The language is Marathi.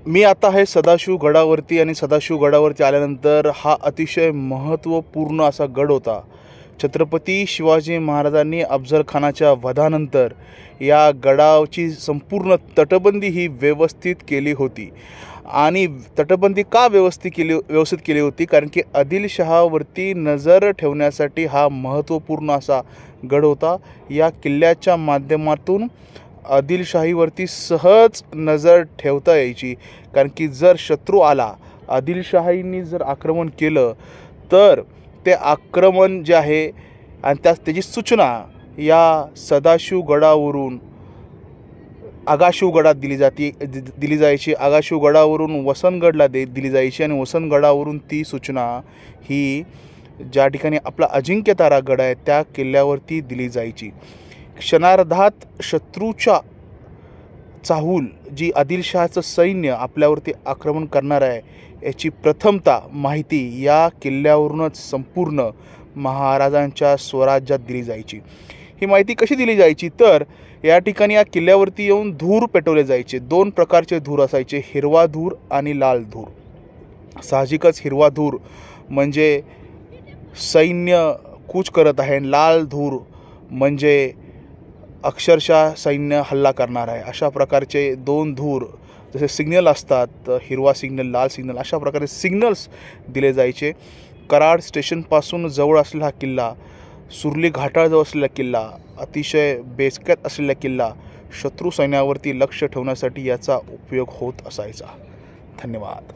मी आता आहे सदाशिव गडावरती आणि सदाशिव गडावरती आल्यानंतर हा अतिशय महत्त्वपूर्ण असा गड होता। छत्रपती शिवाजी महाराजांनी अफजल खानाच्या वधानंतर या गडाची संपूर्ण तटबंदी ही व्यवस्थित केली होती। आणि तटबंदी का व्यवस्थित केली होती कारण की आदिलशहावरती नजर ठेवण्यासाठी हा महत्त्वपूर्ण असा गड होता। या किल्ल्याच्या माध्यमातून आदिलशाहीवरती सहज नजर ठेवता यायची, कारण की जर शत्रू आला, आदिलशाहींनी जर आक्रमण केलं तर ते आक्रमण जे आहे आणि त्याची सूचना या सदाशिव गडावरून आगाशिव गडात दिली जायची। आगाशिव गडावरून वसंतगडला दिली जायची आणि वसंतगडावरून ती सूचना ही ज्या ठिकाणी आपला अजिंक्यतारा गड आहे त्या किल्ल्यावरती दिली जायची। क्षणार्धात शत्रूच्या चाहूल जी आदिलशहाचं सैन्य आपल्यावरती आक्रमण करणार आहे याची प्रथमतः माहिती या किल्ल्यावरूनच संपूर्ण महाराजांच्या स्वराज्यात दिली जायची। ही माहिती कशी दिली जायची तर या ठिकाणी या किल्ल्यावरती येऊन धूर पेटवले जायचे। दोन प्रकारचे धूर असायचे, हिरवा धूर आणि लाल धूर। साहजिकच हिरवा धूर म्हणजे सैन्य कूच करत आहे, लाल धूर म्हणजे अक्षरशः सैन्य हल्ला करणार आहे। अशा प्रकारचे दोन धूर जसे सिग्नल असतात, हिरवा सिग्नल, लाल सिग्नल, अशा प्रकारे सिग्नल्स दिले जायचे। कराड स्टेशनपासून जवळ असलेला हा किल्ला, सुरली घाटाजवळ असलेला किल्ला, अतिशय बेचक्यात असलेला किल्ला, शत्रू सैन्यावरती लक्ष ठेवण्यासाठी याचा उपयोग होत असायचा। धन्यवाद।